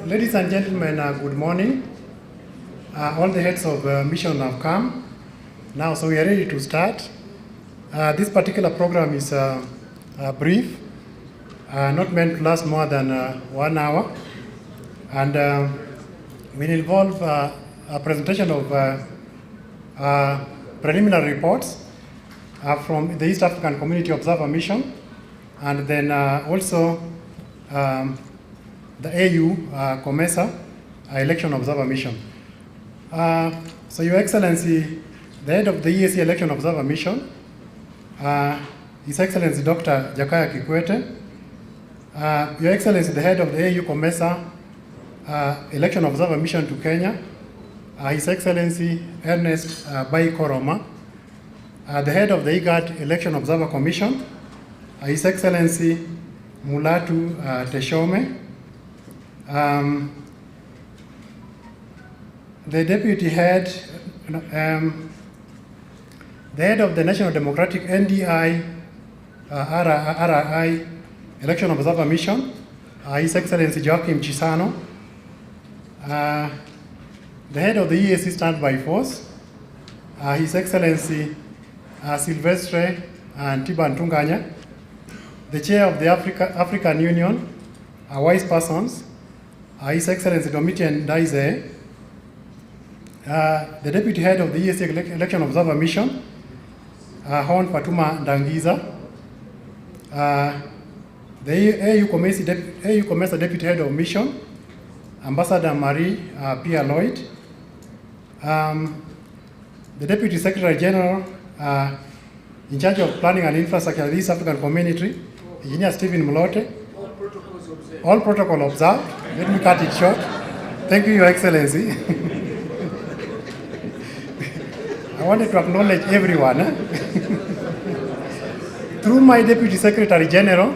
Ladies and gentlemen, good morning. All the heads of mission have come now, so we are ready to start. This particular program is brief, not meant to last more than 1 hour, and will involve a presentation of preliminary reports from the East African Community Observer Mission, and then also the AU-COMESA Election Observer Mission. So Your Excellency, the head of the EAC Election Observer Mission, His Excellency Dr. Jakaya Kikwete, Your Excellency, the head of the AU-COMESA Election Observer Mission to Kenya, His Excellency Ernest Bai Koroma, the head of the IGAD Election Observer Commission, His Excellency Mulatu Teshome, the deputy head, the head of the National Democratic NDI RI Election Observer Mission, His Excellency Joachim Chisano, the head of the EAC Standby Force, His Excellency Silvestre Tiban Tunganya, the chair of the African Union, Wise Persons, His Excellency Domitian Daize, the deputy head of the EAC Election Observer Mission, Hon Fatuma Ndangiza, the AU-COMESA deputy head of mission, Ambassador Marie Pia Lloyd, the deputy secretary general in charge of planning and infrastructure of the East African Community, Engineer Stephen Mlote. All protocol observed. Let me cut it short. Thank you, Your Excellency. I wanted to acknowledge everyone. Through my Deputy Secretary General,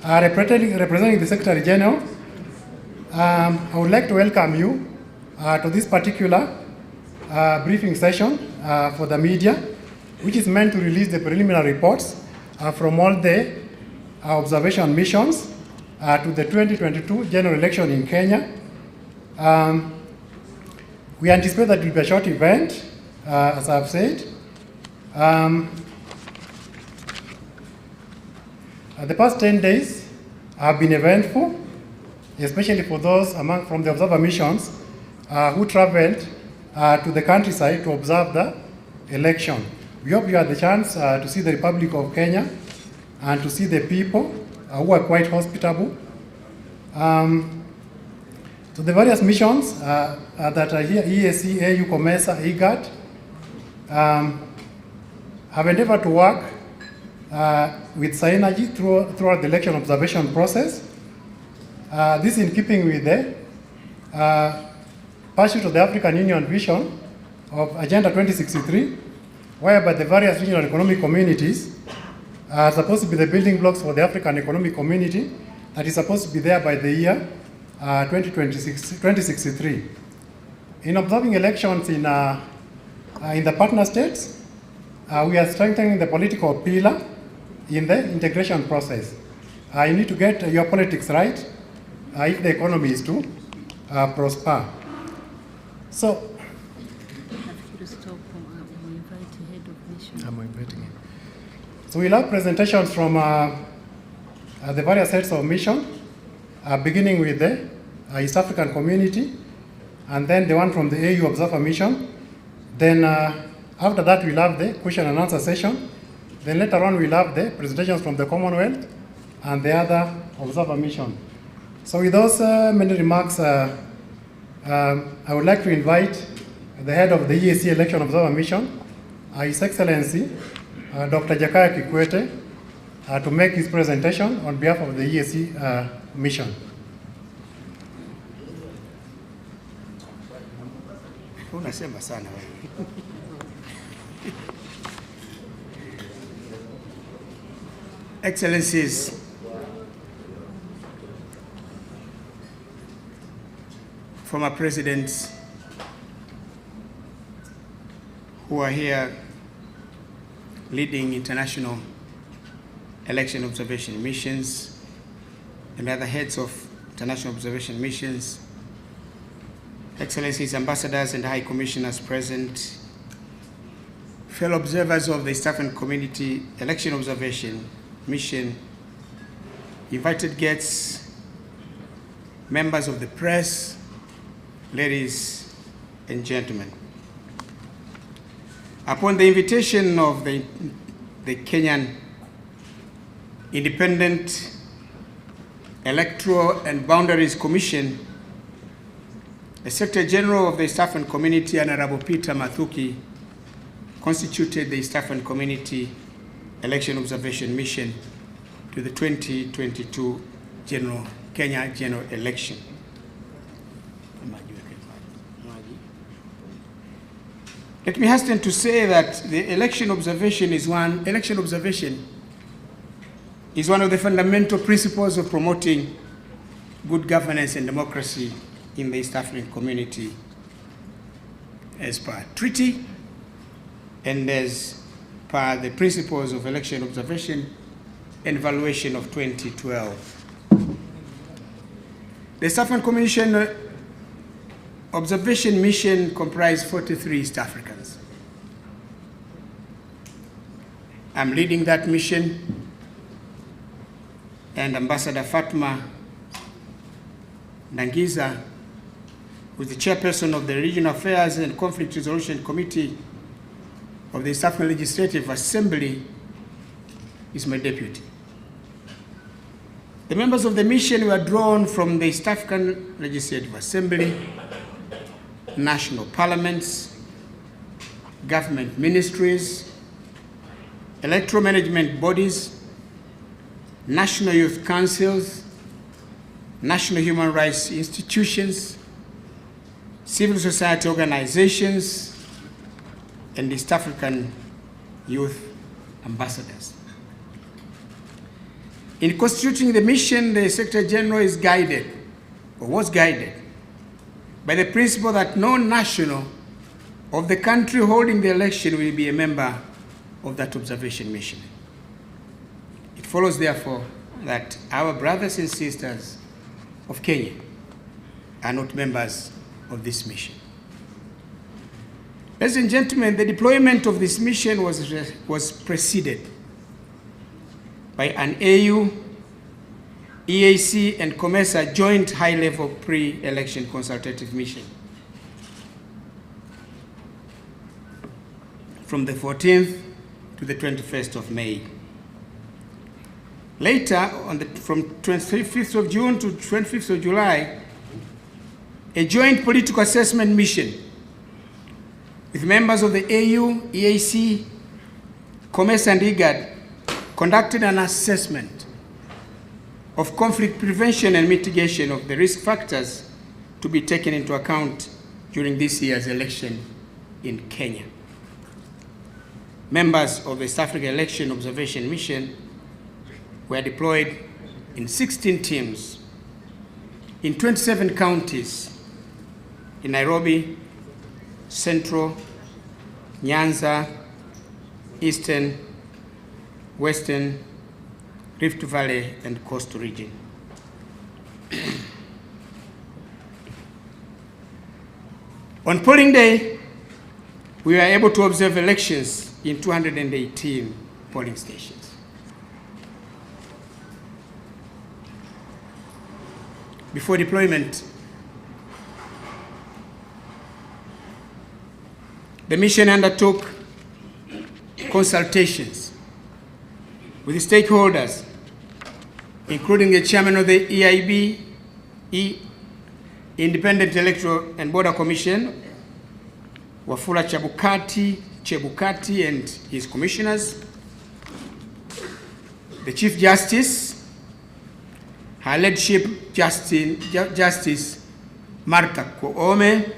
representing the Secretary General, I would like to welcome you to this particular briefing session for the media, which is meant to release the preliminary reports from all the observation missions to the 2022 general election in Kenya. We anticipate that it will be a short event, as I've said. The past 10 days have been eventful, especially for those from the observer missions who traveled to the countryside to observe the election. We hope you had the chance to see the Republic of Kenya and to see the people who are quite hospitable. So the various missions that are here, EAC, AU-COMESA, IGAD, have endeavored to work with synergy throughout the election observation process. This in keeping with the pursuit of the African Union vision of Agenda 2063, whereby the various regional economic communities are supposed to be the building blocks for the African economic community that is supposed to be there by the year 2063. In observing elections in the partner states, we are strengthening the political pillar in the integration process. You need to get your politics right if the economy is to prosper. So, so we'll have presentations from the various heads of mission, beginning with the East African Community, and then the one from the AU Observer Mission. Then after that, we'll have the question and answer session. Then later on, we'll have the presentations from the Commonwealth and the other Observer Mission. So with those many remarks, I would like to invite the head of the EAC Election Observer Mission, His Excellency Dr. Jakaya Kikwete, to make his presentation on behalf of the EAC mission. Unasema sana wewe. Excellencies, former presidents who are here leading international election observation missions, and other heads of international observation missions, Excellencies, ambassadors and high commissioners present, fellow observers of the East African Community Election Observation Mission, invited guests, members of the press, ladies and gentlemen. Upon the invitation of the Kenyan Independent Electoral and Boundaries Commission, the Secretary General of the East African Community, Honorable Peter Mathuki, constituted the East African Community Election Observation Mission to the 2022 Kenya General Election. Let me hasten to say that the election observation is one of the fundamental principles of promoting good governance and democracy in the East African community as per treaty and as per the principles of election observation and evaluation of 2012. The East African Commission Observation Mission comprised 43 East Africans. I'm leading that mission, and Ambassador Fatma Nangiza, who is the chairperson of the Regional Affairs and Conflict Resolution Committee of the East African Legislative Assembly, is my deputy. The members of the mission were drawn from the East African Legislative Assembly, national parliaments, government ministries, electoral management bodies, national youth councils, national human rights institutions, civil society organizations, and East African youth ambassadors. In constituting the mission, the Secretary General is guided, or was guided, by the principle that no national of the country holding the election will be a member of that observation mission. It follows, therefore, that our brothers and sisters of Kenya are not members of this mission. Ladies and gentlemen, the deployment of this mission was preceded by an AU, EAC, and COMESA joint high-level pre-election consultative mission from the 14th to the 21st of May. Later, from 25th of June to 25th of July, a joint political assessment mission with members of the AU, EAC, COMESA, and IGAD conducted an assessment of conflict prevention and mitigation of the risk factors to be taken into account during this year's election in Kenya. Members of the East African Election Observation Mission were deployed in 16 teams in 27 counties in Nairobi, Central, Nyanza, Eastern, Western, Rift Valley, and Coastal region. On polling day, we were able to observe elections in 218 polling stations. Before deployment, the mission undertook consultations with the stakeholders, including the chairman of the EIB, Independent Electoral and Border Commission, Wafula Chebukati and his commissioners, the Chief Justice, Her Lordship Justice Martha Koome,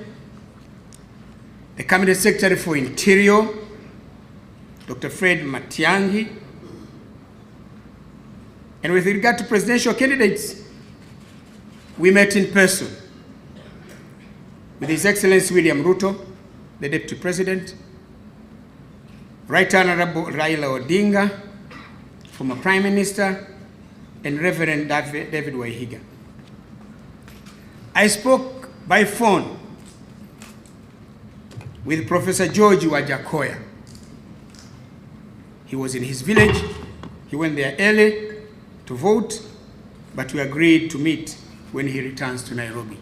the Cabinet Secretary for Interior, Dr. Fred Matiang'i. And with regard to presidential candidates, we met in person with His Excellency William Ruto, the Deputy President, Right Honorable Raila Odinga, former Prime Minister, and Reverend David Waihiga. I spoke by phone with Professor George Wajakoya. He was in his village. He went there early to vote, but we agreed to meet when he returns to Nairobi.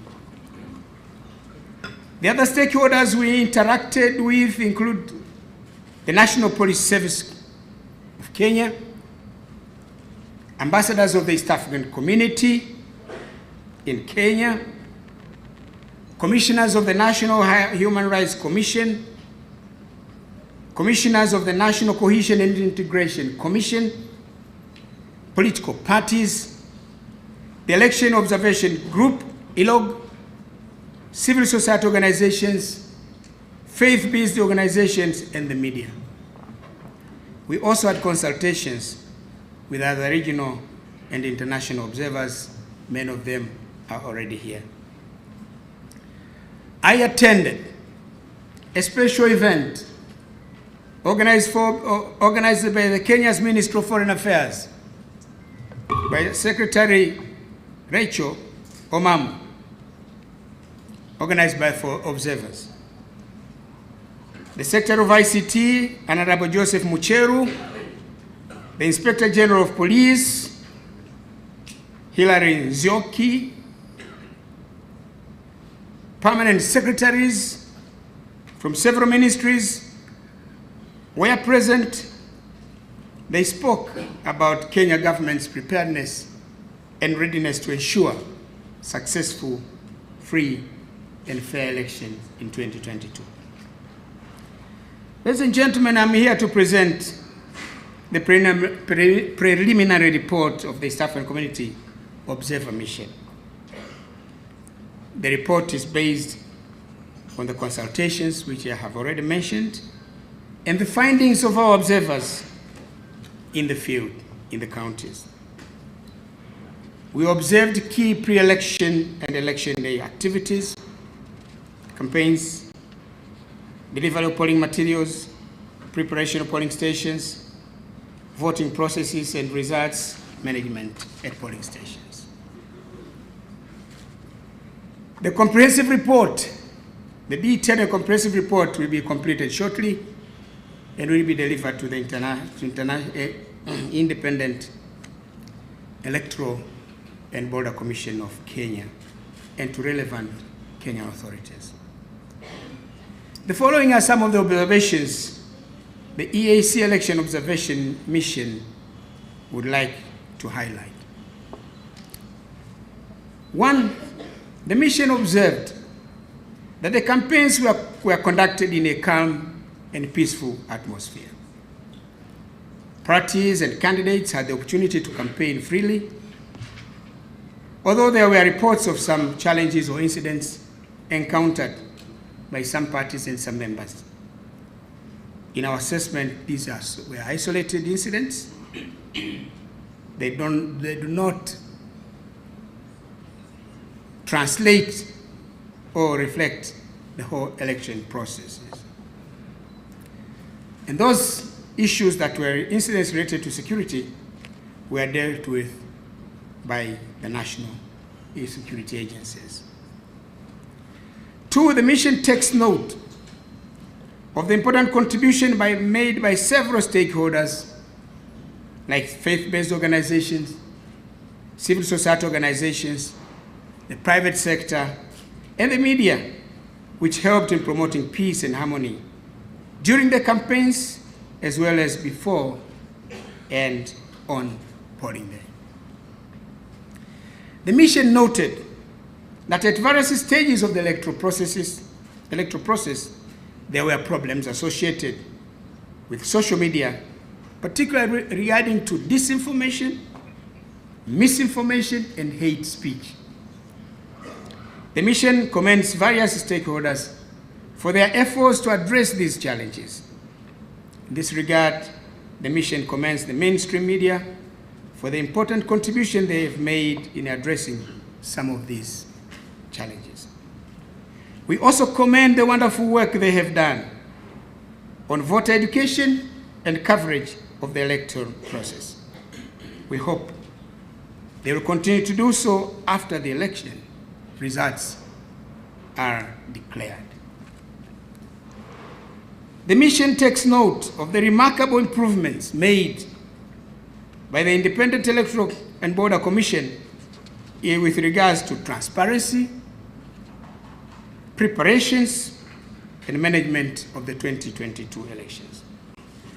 The other stakeholders we interacted with include the National Police Service of Kenya, ambassadors of the East African Community in Kenya, commissioners of the National Human Rights Commission, commissioners of the National Cohesion and Integration Commission, political parties, the Election Observation Group, ILOG, civil society organizations, faith-based organizations, and the media. We also had consultations with other regional and international observers. Many of them are already here. I attended a special event organized by the Kenya's Ministry of Foreign Affairs by Secretary Rachel Omam, organized by 4 observers. The Secretary of ICT, Honorable Joseph Mucheru, the Inspector General of Police, Hilary Nzioki, permanent secretaries from several ministries were present. They spoke about Kenya government's preparedness and readiness to ensure successful, free, and fair elections in 2022. Ladies and gentlemen, I'm here to present the preliminary report of the East African Community Observer Mission. The report is based on the consultations which I have already mentioned and the findings of our observers in the field, in the counties. We observed key pre-election and election day activities, campaigns, delivery of polling materials, preparation of polling stations, voting processes and results management at polling stations. The comprehensive report, the detailed and comprehensive report will be completed shortly and will be delivered to the Independent Electoral and Border Commission of Kenya and to relevant Kenyan authorities. The following are some of the observations the EAC Election Observation Mission would like to highlight. 1, the mission observed that the campaigns were conducted in a calm and peaceful atmosphere. Parties and candidates had the opportunity to campaign freely, although there were reports of some challenges or incidents encountered by some parties and some members. In our assessment, these were isolated incidents. They do not translate or reflect the whole election processes. And those issues that were incidents related to security were dealt with by the national security agencies. 2, the mission takes note of the important contribution made by several stakeholders like faith-based organizations, civil society organizations, the private sector, and the media, which helped in promoting peace and harmony during the campaigns as well as before and on polling day. The mission noted that at various stages of the electoral process, there were problems associated with social media, particularly regarding to disinformation, misinformation, and hate speech. The mission commends various stakeholders for their efforts to address these challenges. In this regard, the mission commends the mainstream media for the important contribution they have made in addressing some of these challenges. We also commend the wonderful work they have done on voter education and coverage of the electoral process. We hope They will continue to do so after the election results are declared. The mission takes note of the remarkable improvements made by the Independent Electoral and Border Commission with regards to transparency, preparations, and management of the 2022 elections.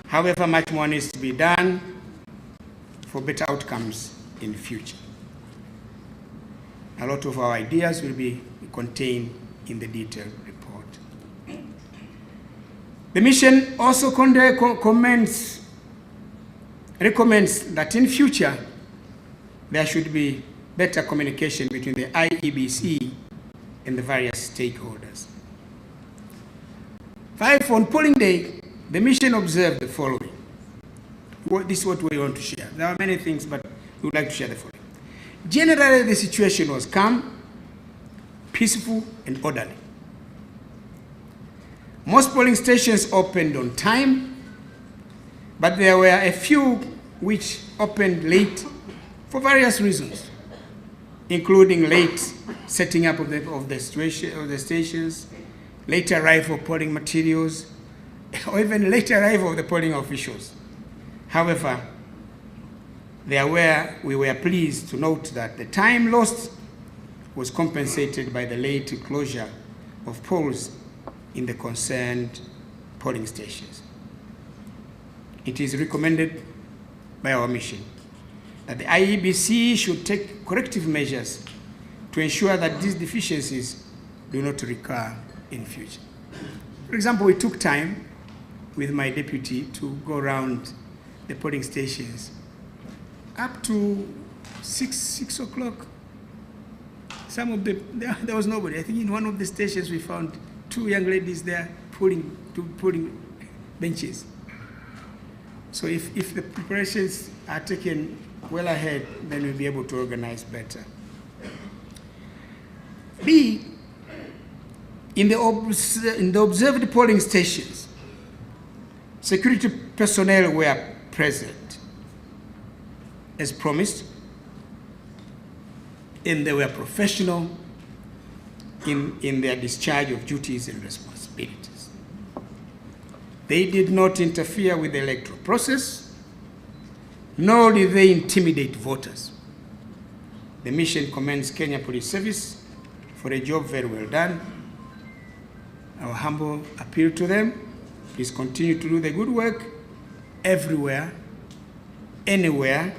However, much more needs to be done for better outcomes in the future. A lot of our ideas will be contained in the detailed report. The mission also recommends that in future there should be better communication between the IEBC and the various stakeholders. 5, on polling day, the mission observed the following. This is what we want to share. There are many things, but we would like to share the following. Generally, the situation was calm, peaceful, and orderly. Most polling stations opened on time, but there were a few which opened late for various reasons, including late setting up of the stations, late arrival of polling materials, or even late arrival of the polling officials. However, we were pleased to note that the time lost was compensated by the late closure of polls in the concerned polling stations. It is recommended by our mission that the IEBC should take corrective measures to ensure that these deficiencies do not recur in future. For example, we took time with my deputy to go around the polling stations up to 6 o'clock. There was nobody. I think in one of the stations we found 2 young ladies there pulling benches. So if the preparations are taken well ahead, then we'll be able to organize better. B, in the observed polling stations, security personnel were present as promised, and they were professional in their discharge of duties and responsibilities. They did not interfere with the electoral process, nor did they intimidate voters. The mission commends Kenya Police Service for a job very well done. Our humble appeal to them, please continue to do the good work everywhere, anywhere,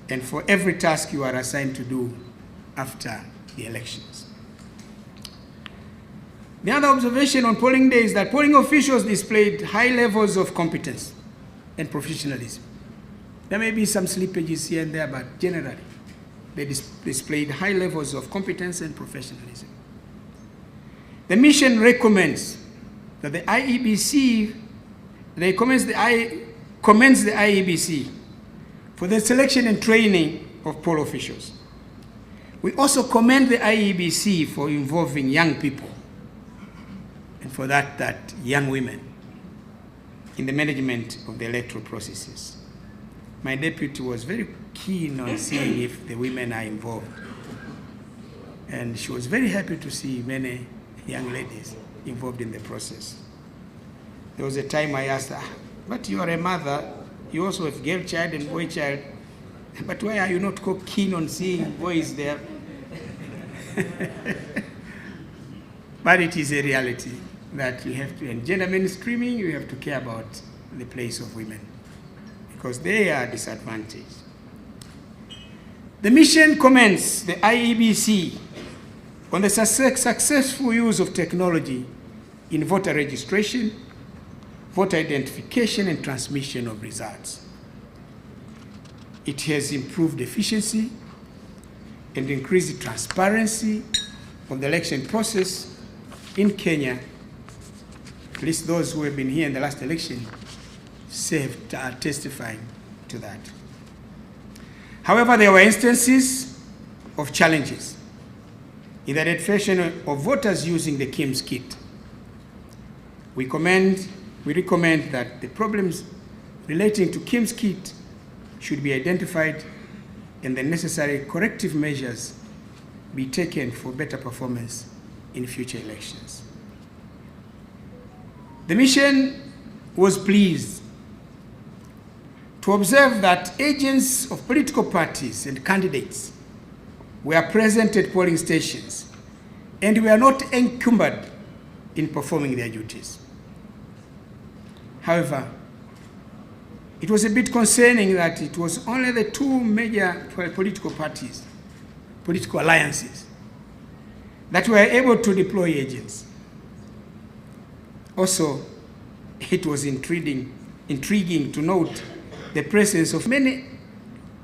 and for every task you are assigned to do after the elections. The other observation on polling day is that polling officials displayed high levels of competence and professionalism. There may be some slippages here and there, but generally, they displayed high levels of competence and professionalism. The mission recommends that the IEBC, commends the IEBC for the selection and training of poll officials. We also commend the IEBC for involving young people, and for that young women, in the management of the electoral processes. My deputy was very keen on seeing if the women are involved, and she was very happy to see many young ladies involved in the process. There was a time I asked her, but you are a mother, you also have girl child and boy child, but why are you not keen on seeing boys there? But it is a reality that you have to, and gender mainstreaming, you have to care about the place of women because they are disadvantaged. The mission commends the IEBC on the successful use of technology in voter registration, voter identification, and transmission of results. It has improved efficiency and increased transparency of the election process in Kenya. At least those who have been here in the last election are testifying to that. However, there were instances of challenges in the identification of voters using the KIMS kit. We recommend that the problems relating to KIMS kit should be identified and the necessary corrective measures be taken for better performance in future elections. The mission was pleased to observe that agents of political parties and candidates were present at polling stations and were not encumbered in performing their duties. However, it was a bit concerning that it was only the two major political parties, political alliances, that were able to deploy agents. Also, it was intriguing to note the presence of many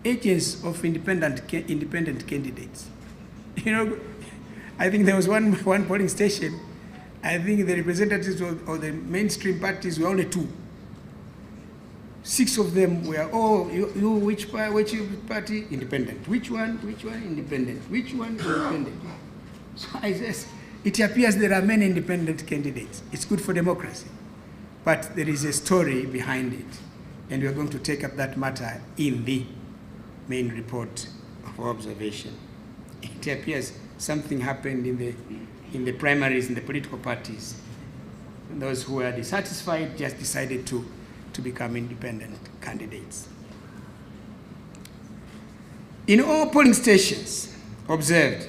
agents of independent candidates. You know, I think there was one polling station, I think the representatives of the mainstream parties were only two. 6 of them were, which party? Independent. Which one? Independent. Which one? Independent. So I says, it appears there are many independent candidates. It's good for democracy. But there is a story behind it. And we're going to take up that matter in the main report of observation. It appears something happened in the primaries in the political parties. Those who were dissatisfied just decided to become independent candidates. In all polling stations observed,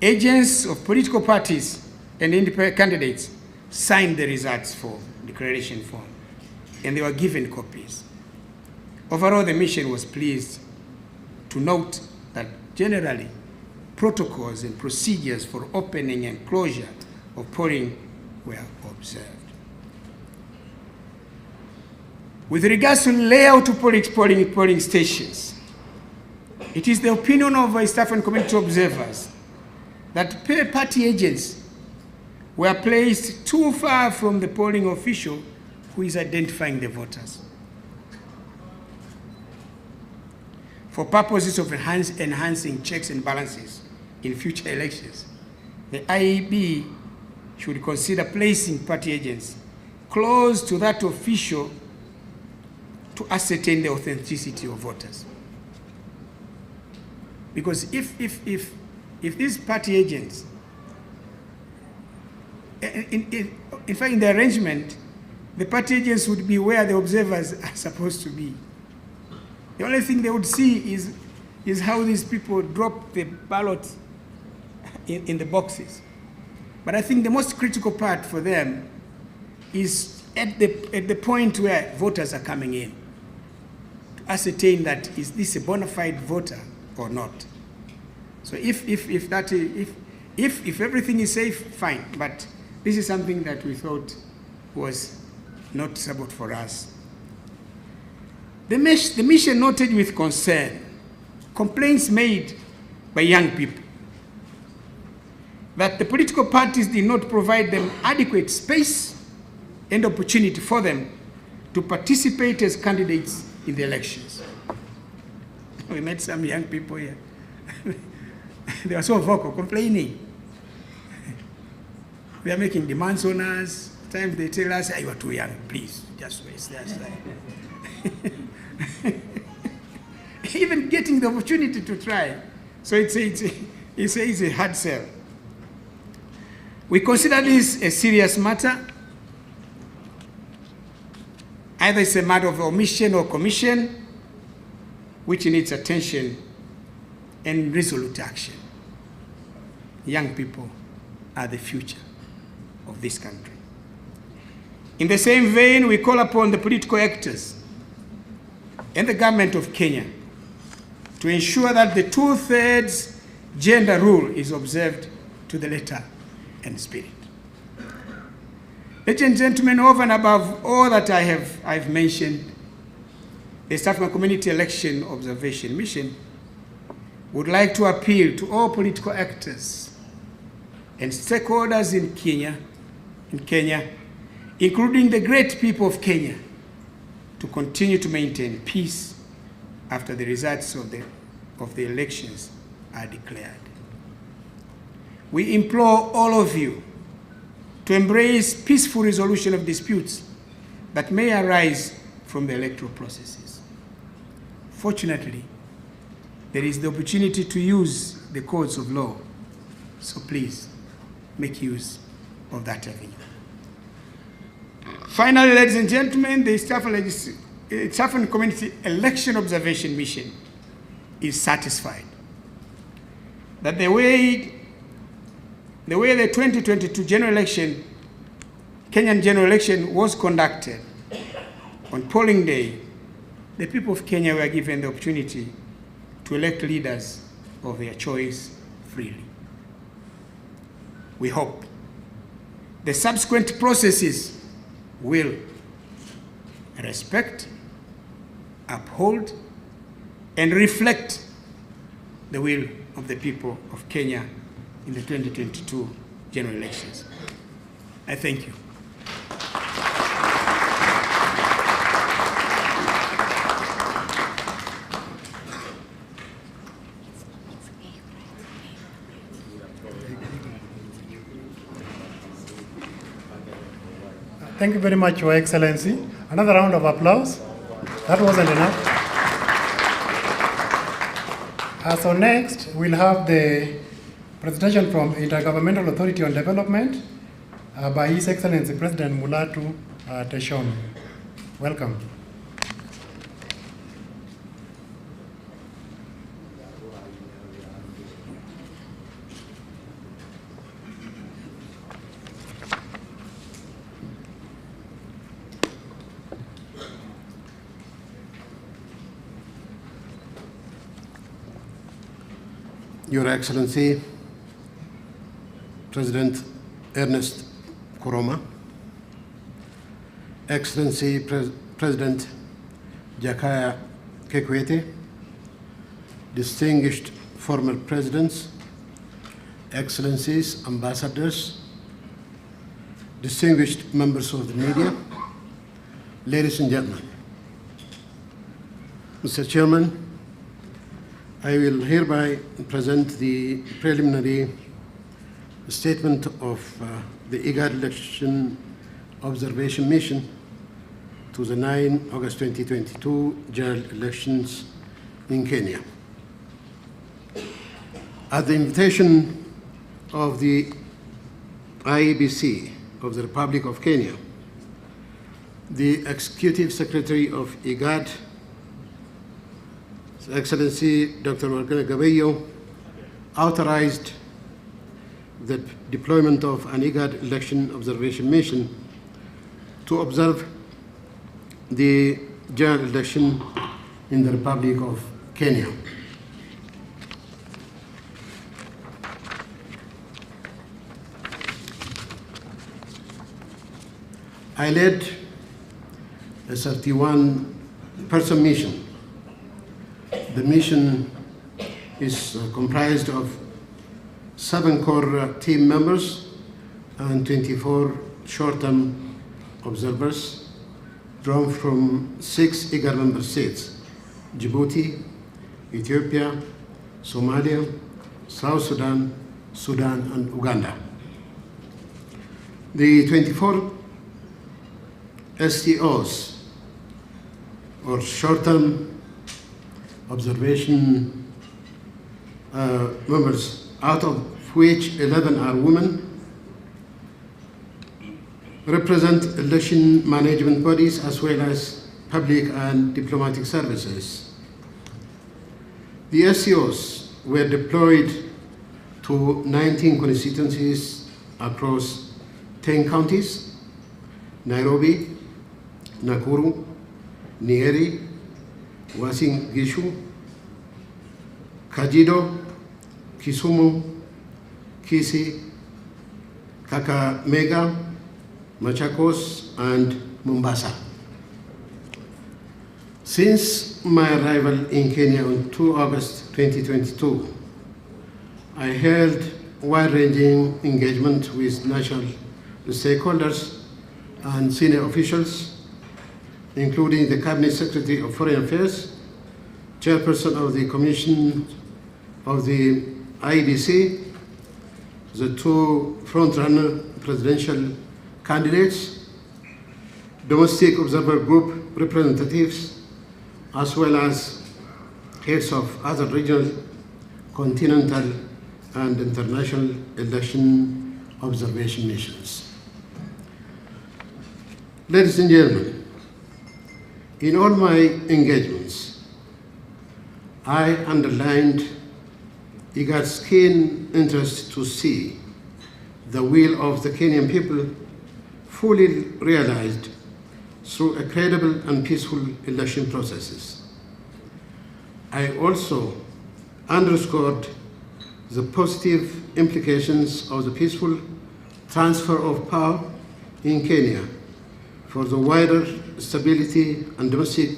agents of political parties and independent candidates signed the results form, declaration form, and they were given copies. Overall, the mission was pleased to note that generally protocols and procedures for opening and closure of polling were observed. With regards to layout of polling stations, it is the opinion of East African community observers that party agents were placed too far from the polling official who is identifying the voters. For purposes of enhancing checks and balances in future elections, the IEB should consider placing party agents close to that official to ascertain the authenticity of voters. Because if these party agents, in fact, in the arrangement, the party agents would be where the observers are supposed to be. The only thing they would see is how these people drop the ballot in the boxes. But I think the most critical part for them is at the point where voters are coming in, to ascertain that is this a bona fide voter or not. So if everything is safe, fine. But this is something that we thought was noticeable for us. The mission noted with concern complaints made by young people that the political parties did not provide them adequate space and opportunity for them to participate as candidates in the elections. We met some young people here. They were so vocal, complaining. They are making demands on us. Sometimes they tell us, you are too young, please, just wait. Even getting the opportunity to try. So it's a hard sell. We consider this a serious matter. Either it's a matter of omission or commission, which needs attention and resolute action. Young people are the future of this country. In the same vein, we call upon the political actors and the government of Kenya to ensure that the 2/3 gender rule is observed to the letter and spirit. Ladies and gentlemen, over and above all that I've mentioned, the East African Community Election Observation Mission would like to appeal to all political actors and stakeholders in Kenya, including the great people of Kenya, to continue to maintain peace after the results of the elections are declared. We implore all of you to embrace peaceful resolution of disputes that may arise from the electoral processes. Fortunately, there is the opportunity to use the courts of law. So please, make use of that avenue. Finally, ladies and gentlemen, the East African Community Election Observation Mission is satisfied that the way the 2022 general election, Kenyan general election, was conducted on polling day, the people of Kenya were given the opportunity to elect leaders of their choice freely. We hope the subsequent processes will respect, uphold, and reflect the will of the people of Kenya in the 2022 general elections. I thank you. Thank you very much, Your Excellency. Another round of applause. That wasn't enough. So next, we'll have the presentation from Intergovernmental Authority on Development by His Excellency President Mulatu Teshome. Welcome. Your Excellency, President Ernest Koroma, Excellency President Jakaya Kikwete, distinguished former presidents, Excellencies, ambassadors, distinguished members of the media, ladies and gentlemen. Mr. Chairman, I will hereby present the preliminary statement of the IGAD Election Observation Mission to the 9 August 2022 general elections in Kenya. At the invitation of the IEBC of the Republic of Kenya, the Executive Secretary of IGAD, His Excellency Dr. Warkana Gabayo, authorized the deployment of an IGAD election observation mission to observe the general election in the Republic of Kenya. I led a 31-person mission. The mission is comprised of 7 core team members and 24 short-term observers drawn from 6 IGAD member states: Djibouti, Ethiopia, Somalia, South Sudan, Sudan, and Uganda. The 24 STOs, or short-term observation members, out of which 11 are women, represent election management bodies as well as public and diplomatic services. The SCOs were deployed to 19 constituencies across 10 counties: Nairobi, Nakuru, Nyeri, Uasin Gishu, Kajiado, Kisumu, Kisii, Kakamega, Machakos, and Mombasa. Since my arrival in Kenya on 2 August 2022, I held wide-ranging engagement with national stakeholders and senior officials, including the Cabinet Secretary of Foreign Affairs, Chairperson of the Commission of the IEBC, the 2 front-runner presidential candidates, domestic observer group representatives, as well as heads of other regional, continental, and international election observation missions. Ladies and gentlemen, in all my engagements, I underlined IGAD's keen interest to see the will of the Kenyan people fully realized through a credible and peaceful election processes. I also underscored the positive implications of the peaceful transfer of power in Kenya for the wider stability and domestic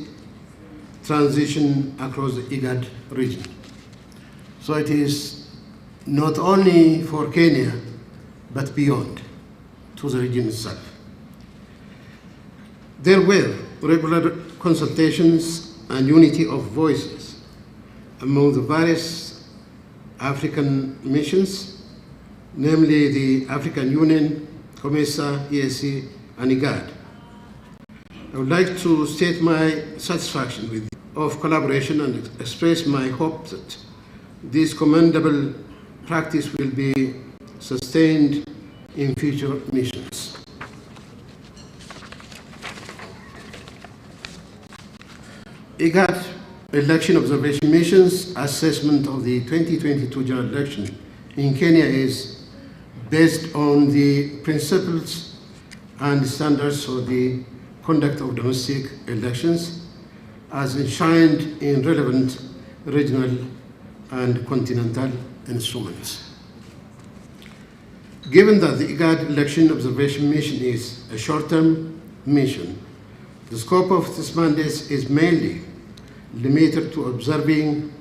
transition across the IGAD region. So it is not only for Kenya, but beyond, to the region itself. There were regular consultations and unity of voices among the various African missions, namely the African Union, COMESA, EAC, and IGAD. I would like to state my satisfaction of collaboration and express my hope that this commendable practice will be sustained in future missions. IGAD Election Observation Mission's assessment of the 2022 general election in Kenya is based on the principles and standards for the conduct of domestic elections as enshrined in relevant regional and continental instruments. Given that the IGAD Election Observation Mission is a short-term mission, the scope of this mandate is mainly limited to observing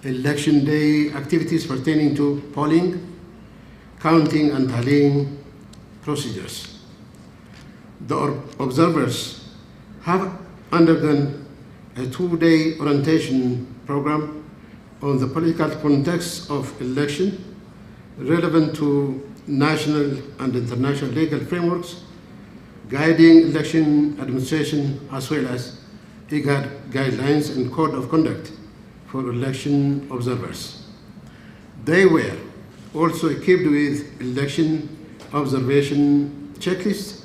election day activities pertaining to polling, counting, and tallying procedures. The observers have undergone a two-day orientation program on the political context of election relevant to national and international legal frameworks guiding election administration, as well as IGAD guidelines and code of conduct for election observers. They were also equipped with election observation checklists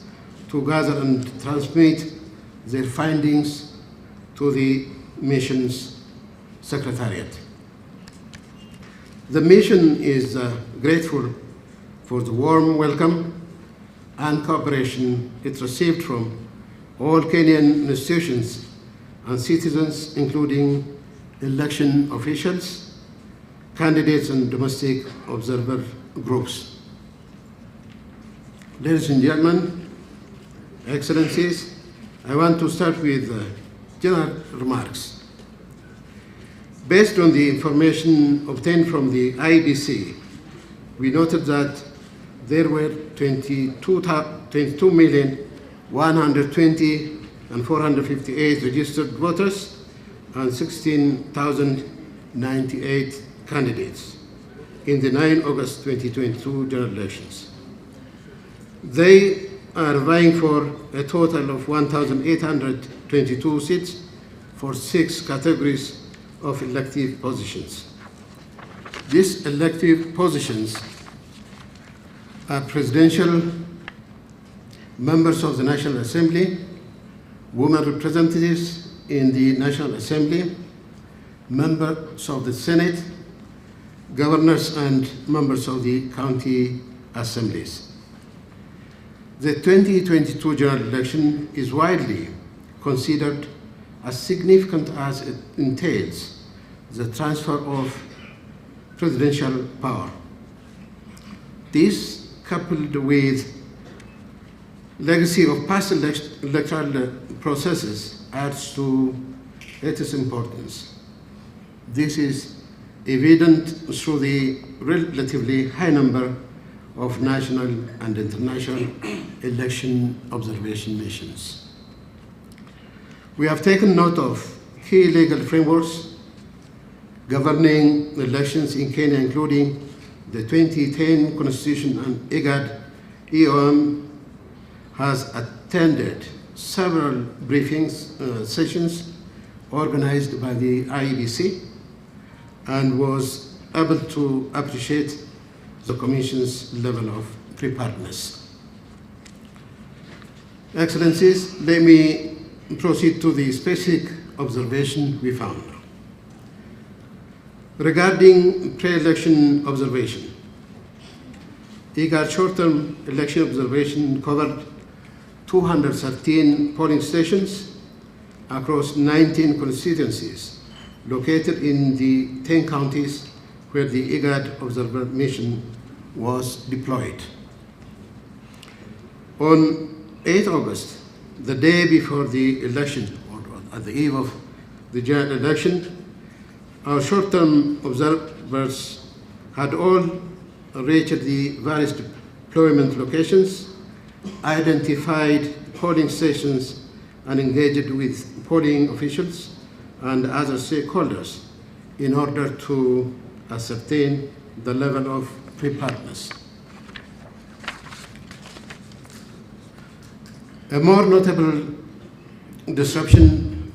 to gather and transmit their findings to the mission's secretariat. The mission is grateful for the warm welcome and cooperation it received from all Kenyan institutions and citizens, including election officials, candidates, and domestic observer groups. Ladies and gentlemen, Excellencies, I want to start with general remarks. Based on the information obtained from the IBC, we noted that there were 22,120,458 registered voters and 16,098 candidates in the 9 August 2022 general elections. They are vying for a total of 1,822 seats for 6 categories of elective positions. These elective positions are presidential, members of the National Assembly, women representatives in the National Assembly, members of the Senate, governors, and members of the county assemblies. The 2022 general election is widely considered as significant as it entails the transfer of presidential power. This, coupled with legacy of past electoral processes, adds to its importance. This is evident through the relatively high number of national and international election observation missions. We have taken note of key legal frameworks governing elections in Kenya, including the 2010 Constitution, and IGAD EOM has attended several briefings sessions organized by the IEBC and was able to appreciate the Commission's level of preparedness. Excellencies, let me proceed to the specific observation we found. Regarding pre-election observation, IGAD short-term election observation covered 213 polling stations across 19 constituencies located in the 10 counties where the IGAD observer mission was deployed. On 8 August, the day before the election, or at the eve of the general election, our short-term observers had all reached the various deployment locations, identified polling stations, and engaged with polling officials and other stakeholders in order to ascertain the level of preparedness. A more notable disruption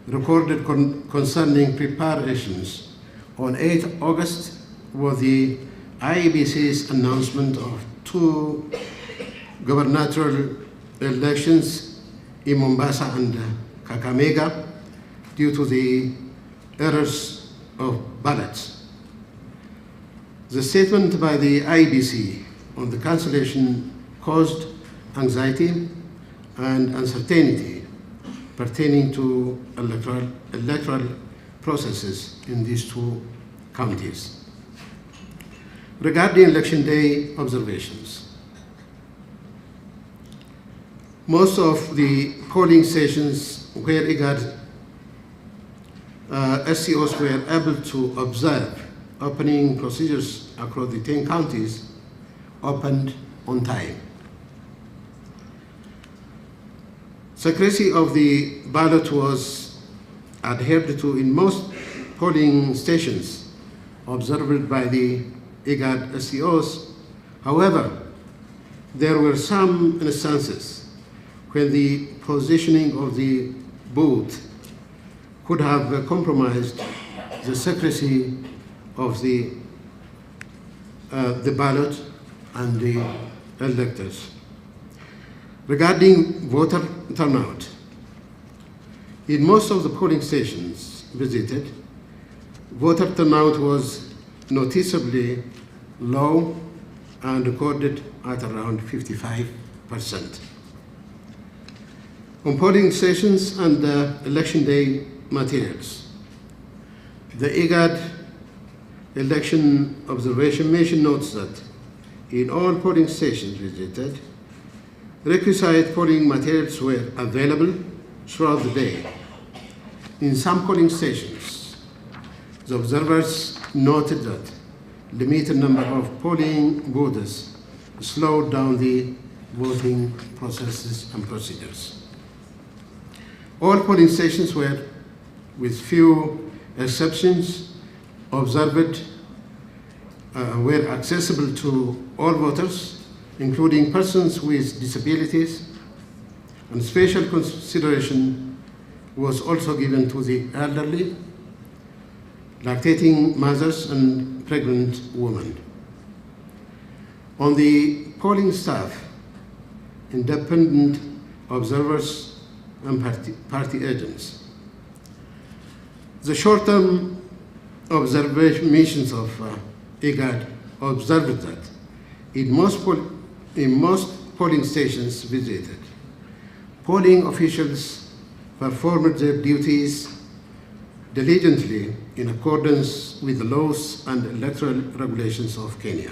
recorded concerning preparations on 8 August was the IEBC's announcement of 2 gubernatorial elections in Mombasa and Kakamega due to the errors of ballots. The statement by the IEBC on the cancellation caused anxiety and uncertainty pertaining to electoral processes in these 2 counties. Regarding election day observations, most of the polling stations where IGAD SCOs were able to observe opening procedures across the 10 counties opened on time. Secrecy of the ballot was adhered to in most polling stations observed by the IGAD SCOs. However, there were some instances when the positioning of the booth could have compromised the secrecy of the ballot and the electors. Regarding voter turnout, in most of the polling stations visited, voter turnout was noticeably low and recorded at around 55%. On polling stations and election day materials, the IGAD Election Observation Mission notes that in all polling stations visited, requisite polling materials were available throughout the day. In some polling stations, the observers noted that limited number of polling booths slowed down the voting processes and procedures. All polling stations were, with few exceptions, observed were accessible to all voters, including persons with disabilities, and special consideration was also given to the elderly, lactating mothers, and pregnant women. On the polling staff, independent observers, and party agents. The short-term observation missions of IGAD observed that in most polling stations visited, polling officials performed their duties diligently in accordance with the laws and electoral regulations of Kenya.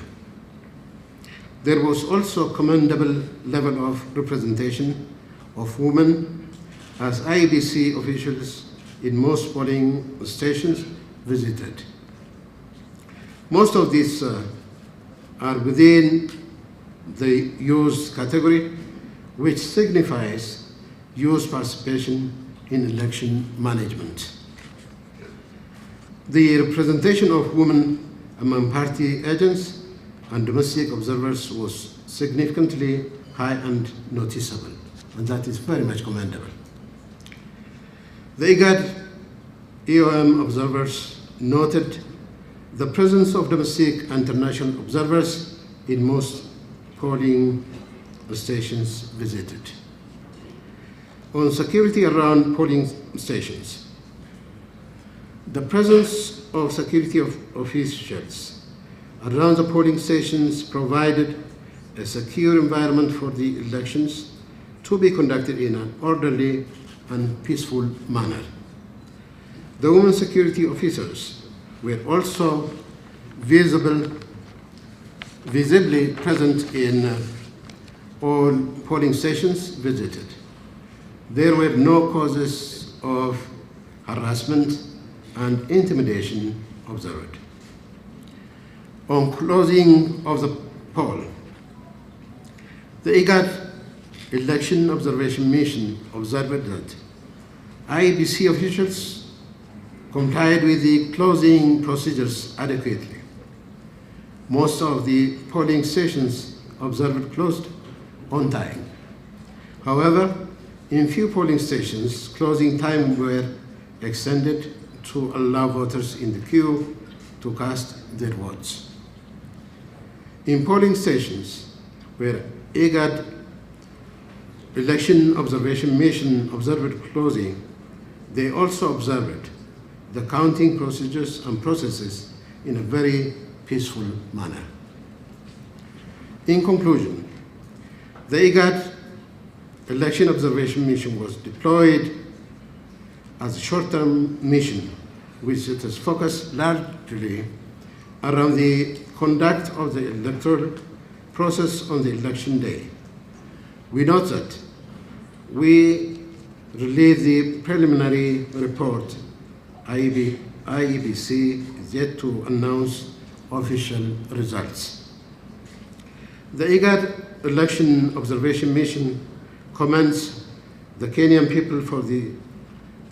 There was also a commendable level of representation of women as IEBC officials in most polling stations visited. Most of these are within the youth category, which signifies youth participation in election management. The representation of women among party agents and domestic observers was significantly high and noticeable, and that is very much commendable. The IGAD EOM observers noted the presence of domestic and international observers in most polling stations visited. On security around polling stations, the presence of security officials around the polling stations provided a secure environment for the elections to be conducted in an orderly and peaceful manner. The women security officers were also visibly present in all polling stations visited. There were no causes of harassment and intimidation observed. On closing of the poll, the IGAD Election Observation Mission observed that IEBC officials complied with the closing procedures adequately. Most of the polling stations observed closed on time. However, in few polling stations, closing time were extended to allow voters in the queue to cast their votes. In polling stations where IGAD Election Observation Mission observed closing, they also observed the counting procedures and processes in a very peaceful manner. In conclusion, the IGAD Election Observation Mission was deployed as a short-term mission, which it is focused largely around the conduct of the electoral process on the election day. We note that we released the preliminary report. IEBC is yet to announce official results. The IGAD Election Observation Mission commends the Kenyan people for the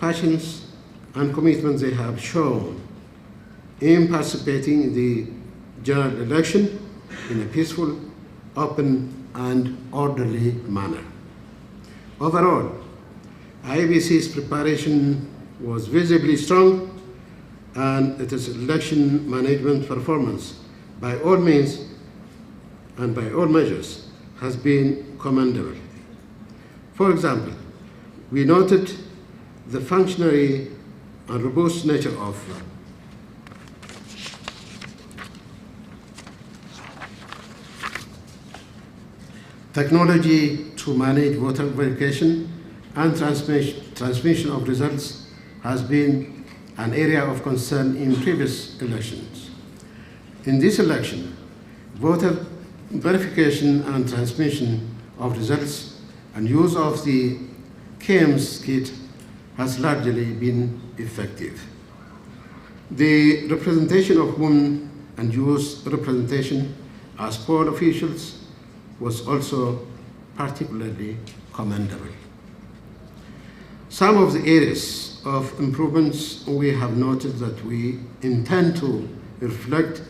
passions and commitment they have shown in participating in the general election in a peaceful, open, and orderly manner. Overall, IEBC's preparation was visibly strong, and its election management performance by all means and by all measures has been commendable. For example, we noted the functionary and robust nature of technology to manage voter verification and transmission of results has been an area of concern in previous elections. In this election, voter verification and transmission of results and use of the KEMS kit has largely been effective. The representation of women and youth representation as poll officials was also particularly commendable. Some of the areas of improvements we have noted that we intend to reflect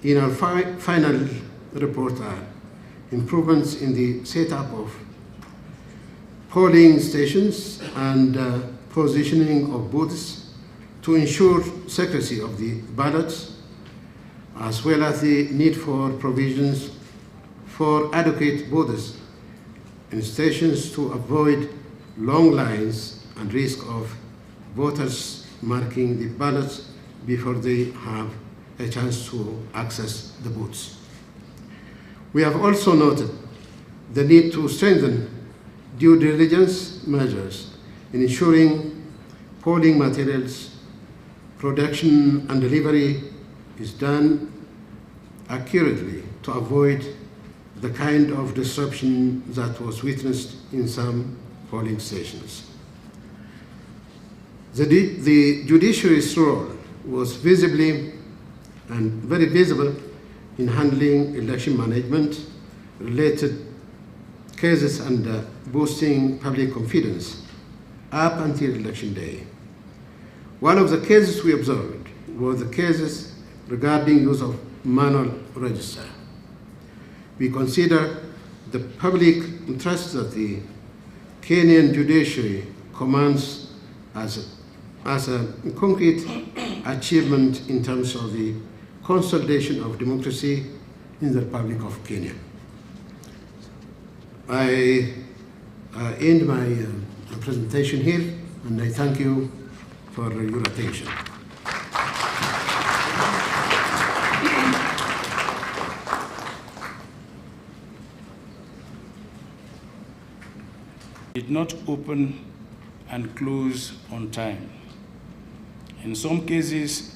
in our final report are improvements in the setup of polling stations and positioning of booths to ensure secrecy of the ballots, as well as the need for provisions for adequate booths in stations to avoid long lines and risk of voters marking the ballots before they have a chance to access the booths. We have also noted the need to strengthen due diligence measures in ensuring polling materials production and delivery is done accurately to avoid the kind of disruption that was witnessed in some polling stations. The judiciary's role was visibly and very visible in handling election management related cases and boosting public confidence up until election day. One of the cases we observed were the cases regarding use of manual register. We consider the public trust that the Kenyan judiciary commands as a concrete achievement in terms of the consolidation of democracy in the Republic of Kenya. I end my presentation here, and I thank you for your attention. Did not open and close on time. In some cases,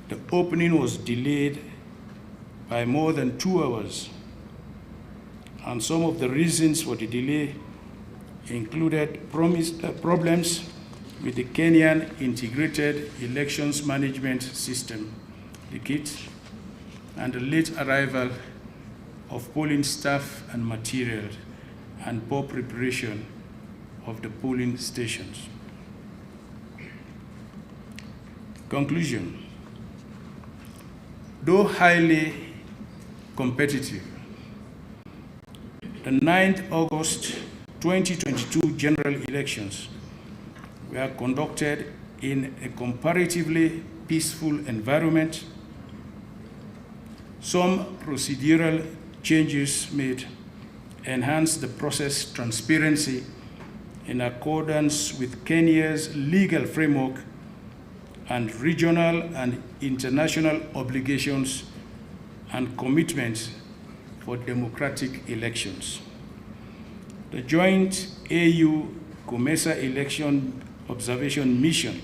the opening was delayed by more than 2 hours, and some of the reasons for the delay included problems with the Kenyan Integrated Elections Management System, the KIT, and the late arrival of polling staff and materials, and poor preparation of the polling stations. Conclusion. Though highly competitive, the 9th August 2022 general elections were conducted in a comparatively peaceful environment. Some procedural changes made enhance the process transparency in accordance with Kenya's legal framework and regional and international obligations and commitments for democratic elections. The joint AU-COMESA election observation mission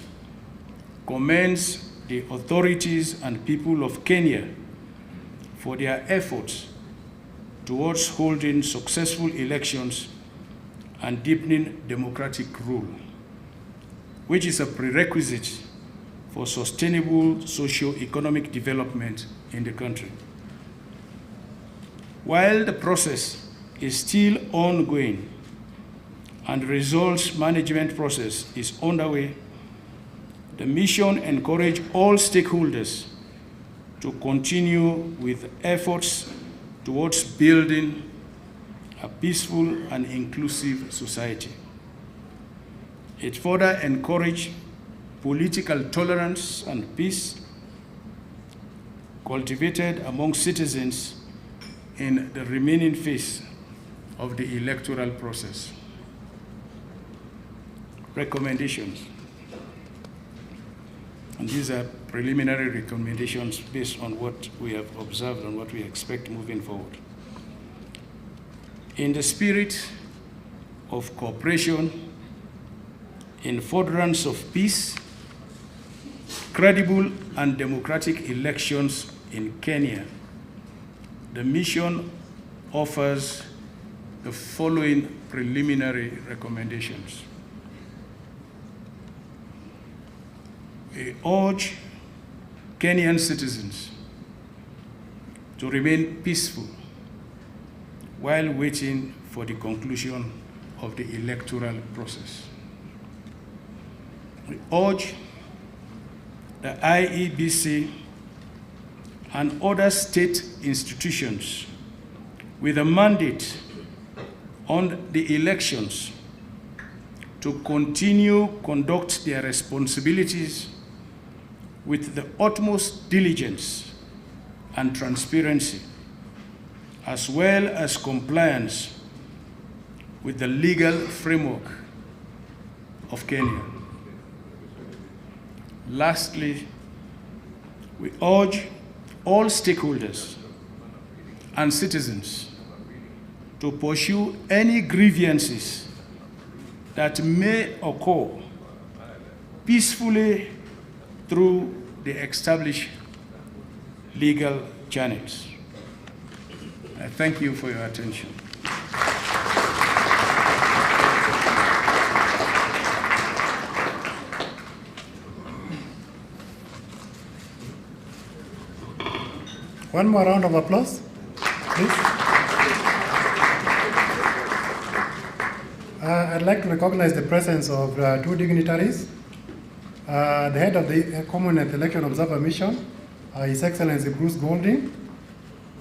commends the authorities and people of Kenya for their efforts towards holding successful elections and deepening democratic rule, which is a prerequisite for sustainable socio-economic development in the country. While the process is still ongoing and results management process is underway, the mission encourages all stakeholders to continue with efforts towards building a peaceful and inclusive society. It further encourages political tolerance and peace cultivated among citizens in the remaining phase of the electoral process. Recommendations. And these are preliminary recommendations based on what we have observed and what we expect moving forward. In the spirit of cooperation, in furtherance of peace, credible and democratic elections in Kenya, the mission offers the following preliminary recommendations. We urge Kenyan citizens to remain peaceful while waiting for the conclusion of the electoral process. We urge the IEBC and other state institutions with a mandate on the elections to continue conduct their responsibilities with the utmost diligence and transparency, as well as compliance with the legal framework of Kenya. Lastly, we urge all stakeholders and citizens to pursue any grievances that may occur peacefully through the established legal channels. I thank you for your attention. One more round of applause, please. I'd like to recognize the presence of two dignitaries. The head of the Commonwealth Election Observer Mission, His Excellency Bruce Golding,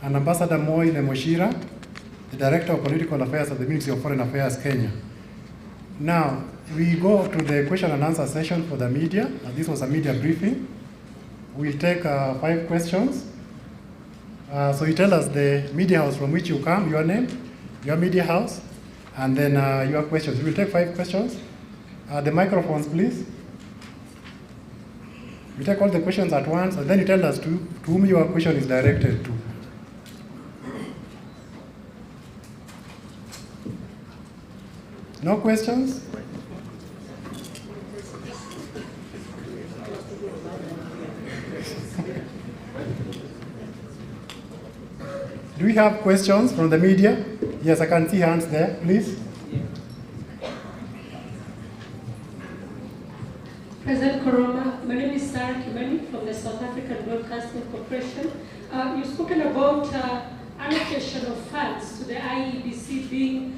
and Ambassador Moi Lemoshira, the Director of Political Affairs of the Ministry of Foreign Affairs, Kenya. Now, we go to the question and answer session for the media. This was a media briefing. we'll take 5 questions. So you tell us the media house from which you come, your name, your media house, and then your questions. We'll take 5 questions. The microphones, please. You take all the questions at once, and then you tell us to whom your question is directed to. No questions? Do we have questions from the media? Yes, I can see hands there, please. President Koroma, my name is Sarah Kimani from the South African Broadcasting Corporation. You've spoken about allocation of funds to the IEBC being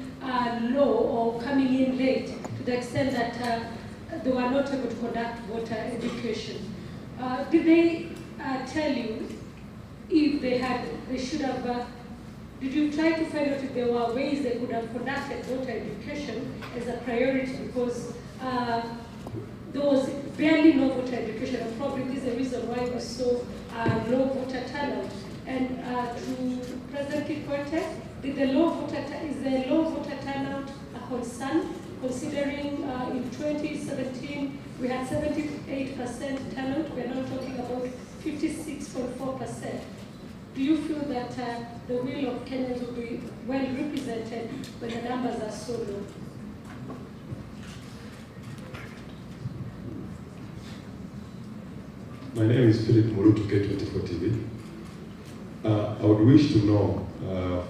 low or coming in late to the extent that they were not able to conduct voter education. Did they tell you if they should have, did you try to find out if there were ways they could have conducted voter education as a priority, because there was barely no voter education, and probably this is the reason why we saw low voter turnout. And to President Kikwete, is the low voter turnout a concern, considering in 2017 we had 78% turnout, we're now talking about 56.4%. Do you feel that the will of Kenyans will be well represented when the numbers are so low? My name is Philip Murutu, K24 TV. I would wish to know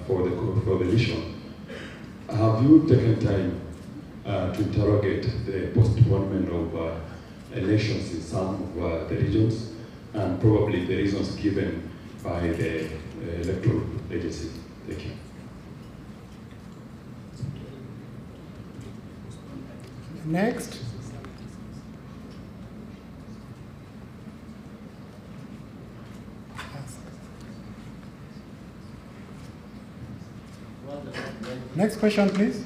for the mission, have you taken time to interrogate the postponement of elections in some of the regions, and probably the reasons given by the electoral agency? Thank you. Next. Next question, please.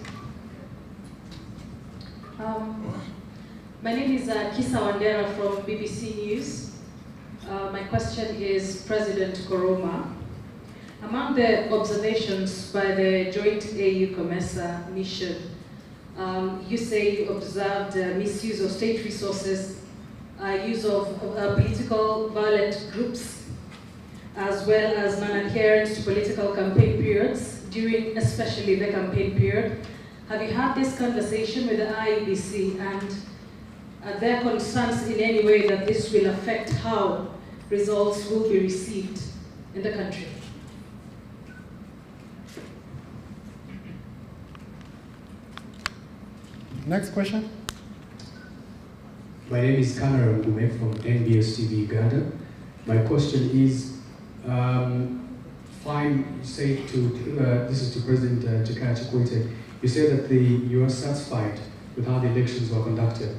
My name is Kisa Wandera from BBC News. My question is President Koroma. Among the observations by the joint AU-COMESA mission, you say you observed misuse of state resources, use of political violent groups, as well as non-adherence to political campaign periods, during especially the campaign period. Have you had this conversation with the IEBC, and are there concerns in any way that this will affect how results will be received in the country? Next question. My name is Kamara Ngume from NBS TV Uganda. My question is, fine, you say this is to President Jakaya Kikwete, you say that you are satisfied with how the elections were conducted.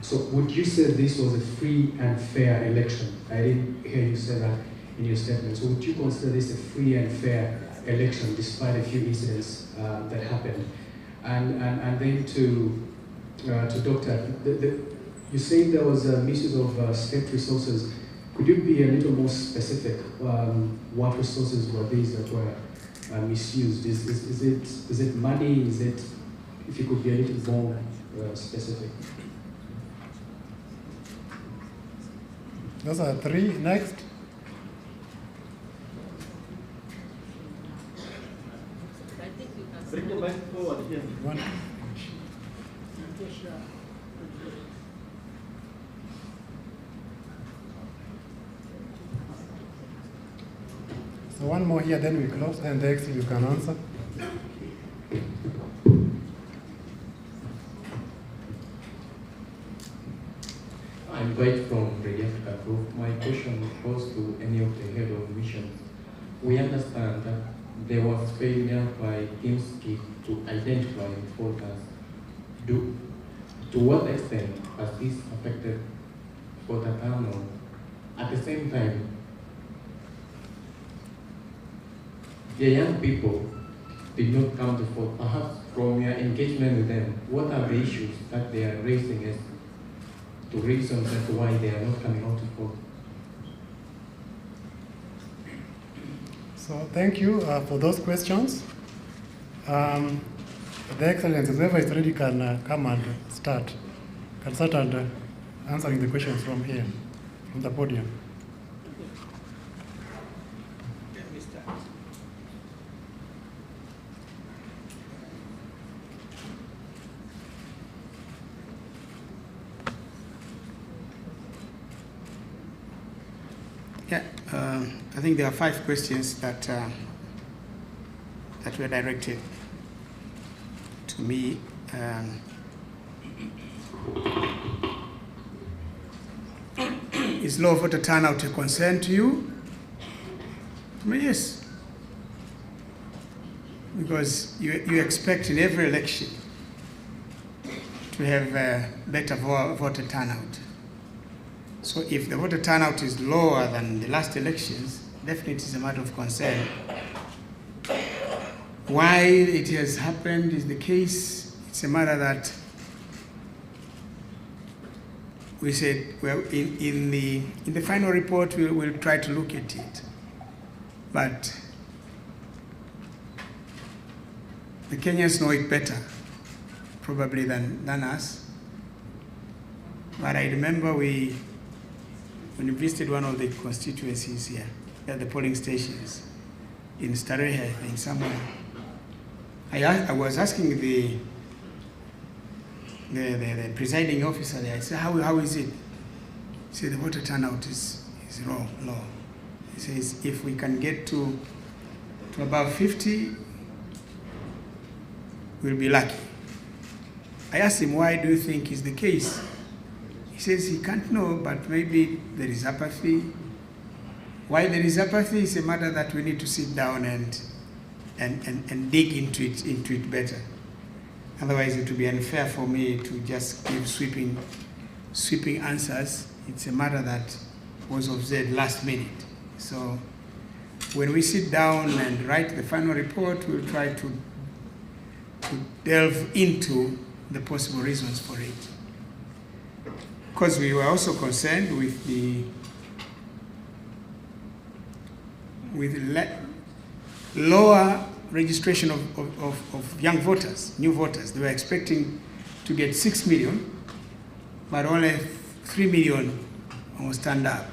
So would you say this was a free and fair election? I didn't hear you say that in your statement. So would you consider this a free and fair election despite a few incidents that happened? And then to Doctor, you say there was a misuse of state resources. Could you be a little more specific? What resources were these that were misused? Is it money? Is it, if you could be a little more specific? Those are 3. Next. Bring the mic forward here. One. So one more here, then we close, and next you can answer. I'm Dwight from Radio Africa Group. My question goes to any of the head of mission. We understand that there was failure by IMSCI to identify voters. To what extent has this affected voter turnout? At the same time, the young people did not come to vote. Perhaps from your engagement with them, what are the issues that they are raising as to reasons as to why they are not coming out to vote? So thank you for those questions. The Excellencies, whoever is ready can come and start. Can start and answering the questions from here, from the podium. Yeah, I think there are 5 questions that were directed to me. Is low voter turnout a concern to you? To me, yes. Because you expect in every election to have better voter turnout. So if the voter turnout is lower than the last elections, definitely it's a matter of concern. Why it has happened is the case, it's a matter that we said, well, in the final report, we'll try to look at it. But the Kenyans know it better, probably than us. But I remember when we visited one of the constituencies here, at the polling stations, in Starehe, I think, somewhere, I was asking the presiding officer there, I said, how is it? He said, the voter turnout is low. He says, if we can get to about 50, we'll be lucky. I asked him, why do you think is the case? He says he can't know, but maybe there is apathy. Why there is apathy is a matter that we need to sit down and dig into it better. Otherwise, it would be unfair for me to just give sweeping answers. It's a matter that was observed last minute. So when we sit down and write the final report, we'll try to delve into the possible reasons for it. Because we were also concerned with lower registration of young voters, new voters. They were expecting to get 6 million, but only 3 million almost turned up.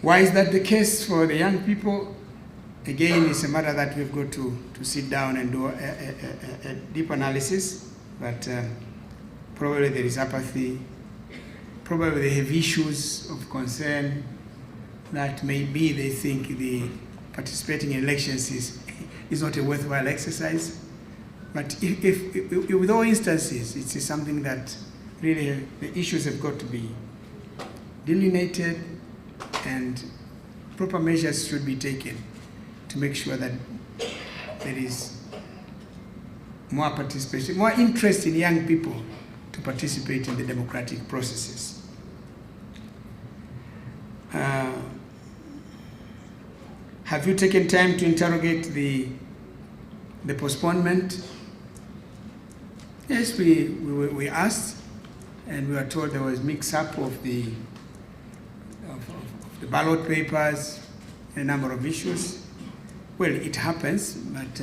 Why is that the case for the young people? Again, it's a matter that we've got to sit down and do a deep analysis, but probably there is apathy. Probably they have issues of concern that maybe they think the participating in elections is not a worthwhile exercise. But if with all instances, it's something that really the issues have got to be delineated and proper measures should be taken to make sure that there is more participation, more interest in young people to participate in the democratic processes. Have you taken time to interrogate the postponement? Yes, we asked, and we were told there was mix-up of the ballot papers, a number of issues. Well, it happens, but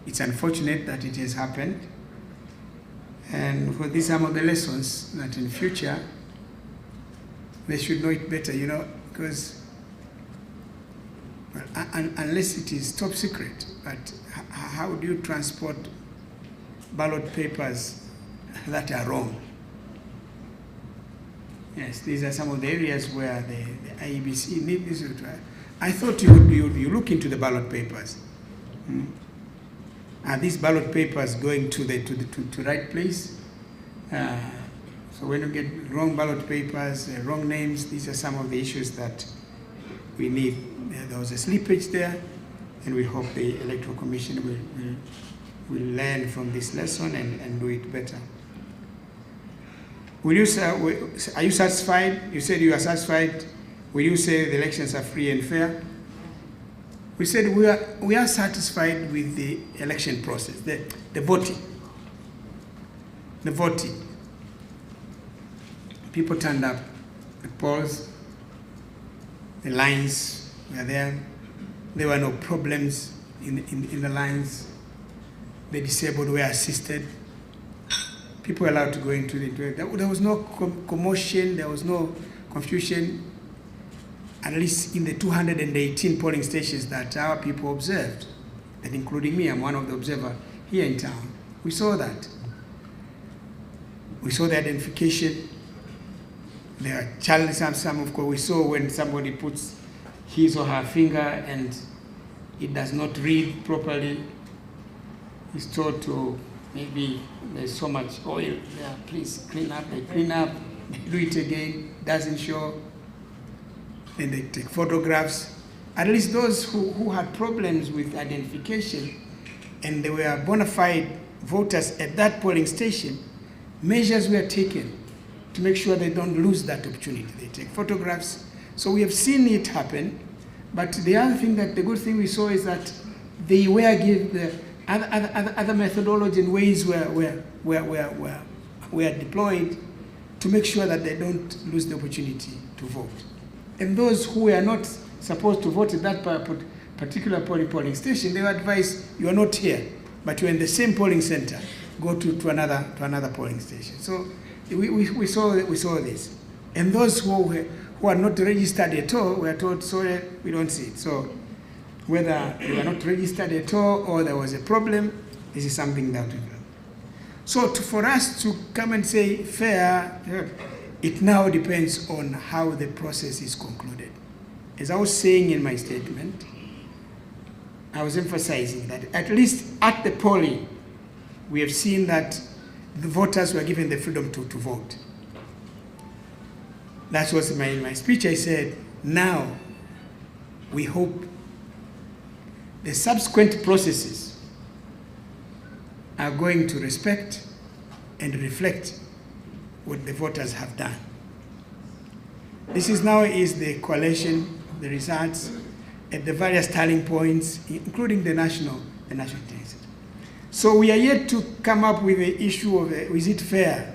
it's unfortunate that it has happened. And for these some of the lessons that in future they should know it better, because well, unless it is top secret, but how do you transport ballot papers that are wrong? Yes, these are some of the areas where the IEBC needs to try. I thought you look into the ballot papers. Are these ballot papers going to the right place? So when you get wrong ballot papers, wrong names, these are some of the issues that we need. There was a slippage there, and we hope the Electoral Commission will learn from this lesson and do it better. Are you satisfied? You said you are satisfied. Will you say the elections are free and fair? We said we are satisfied with the election process, the voting. The voting. People turned up at polls. The lines were there. There were no problems in the lines. The disabled were assisted. People were allowed to go into the there was no commotion, there was no confusion, at least in the 218 polling stations that our people observed, and including me, I'm one of the observers here in town. We saw that. We saw the identification. There are challenges, some of course we saw when somebody puts his or her finger and it does not read properly. He's told to, maybe there's so much oil there, please clean up. They clean up, they do it again, doesn't show. Then they take photographs. At least those who had problems with identification and they were bona fide voters at that polling station, measures were taken to make sure they don't lose that opportunity. They take photographs. So we have seen it happen. But the other thing, that the good thing we saw is that they were given the other methodology and ways were deployed to make sure that they don't lose the opportunity to vote. And those who were not supposed to vote at that particular polling station, they were advised, you are not here, but you're in the same polling center. Go to another polling station. So we saw this. And those who are not registered at all were told, sorry, we don't see it. So whether they were not registered at all or there was a problem, this is something that we learned. So for us to come and say fair, it now depends on how the process is concluded. As I was saying in my statement, I was emphasizing that at least at the polling, we have seen that the voters were given the freedom to vote. That was in my speech. I said, now we hope the subsequent processes are going to respect and reflect what the voters have done. This is the collation, the results at the various tallying points, including the national test. So we are yet to come up with the issue of is it fair?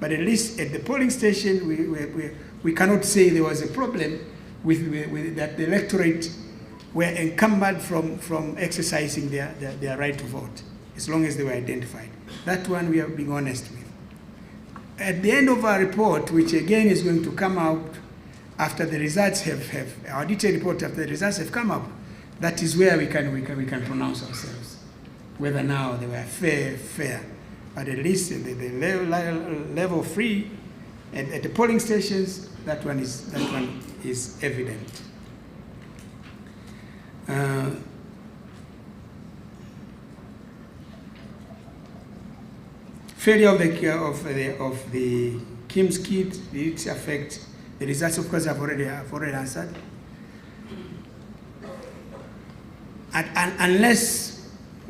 But at least at the polling station, we cannot say there was a problem with that the electorate were encumbered from exercising their right to vote, as long as they were identified. That one we are being honest with. At the end of our report, which again is going to come out after the results our detailed report after the results have come up, that is where we can pronounce ourselves whether now they were fair. But at least the level free at the polling stations, that one is evident. Failure of the KIMS kit, did it affect the results? Of course, I've already answered. Unless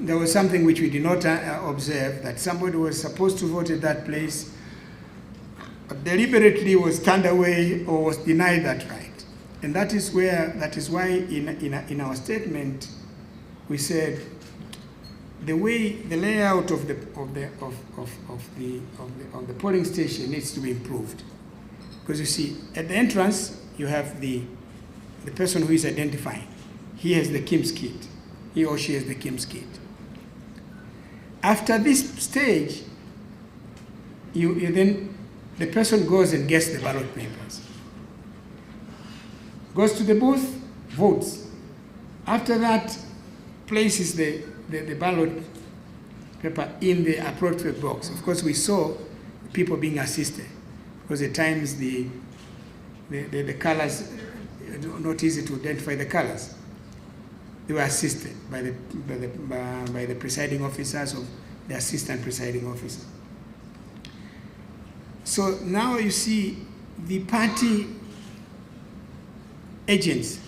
there was something which we did not observe, that somebody was supposed to vote at that place, but deliberately was turned away or was denied that right. And that is why in our statement we said the layout of the polling station needs to be improved. Because you see, at the entrance you have the person who is identifying. He has the KIMS kit. He or she has the KIMS kit. After this stage, then the person goes and gets the ballot papers. Goes to the booth, votes. After that, places the ballot paper in the appropriate box. Of course, we saw people being assisted, because at times the colors, not easy to identify the colors. They were assisted by the presiding officers or the assistant presiding officer. So now you see the party agents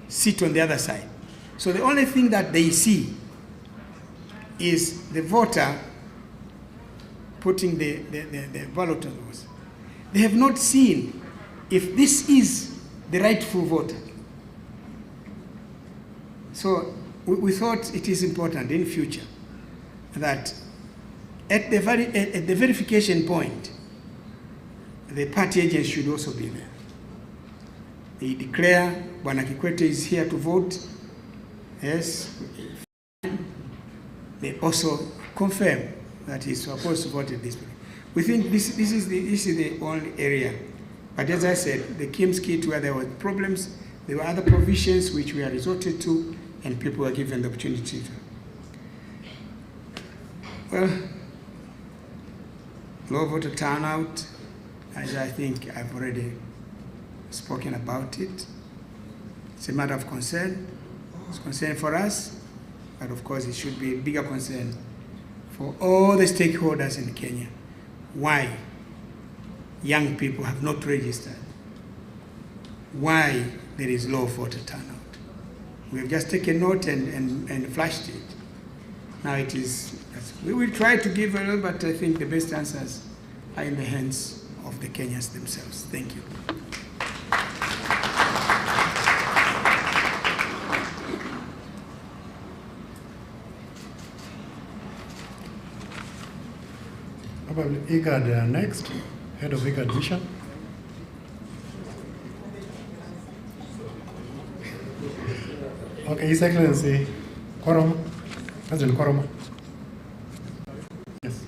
sit on the other side. So the only thing that they see is the voter putting the ballot on the box. They have not seen if this is the rightful voter. So we thought it is important in future that at the verification point, the party agents should also be there. They declare Bwana Kikwete is here to vote. Yes. They also confirm that he's supposed to vote in this way. We think this is the only area. But as I said, the Kim's Kit, where there were problems, there were other provisions which we are resorted to, and people were given the opportunity to. Well, low voter turnout, as I think I've already spoken about it. It's a matter of concern. It's a concern for us, but of course it should be a bigger concern for all the stakeholders in Kenya. Why young people have not registered? Why there is low voter turnout? We have just taken note and flashed it. Now it is, we will try to give a little, but I think the best answers are in the hands of the Kenyans themselves. Thank you. Probably IGAD next, head of IGAD Mission. Okay, His Excellency Koroma, President Koroma. Yes.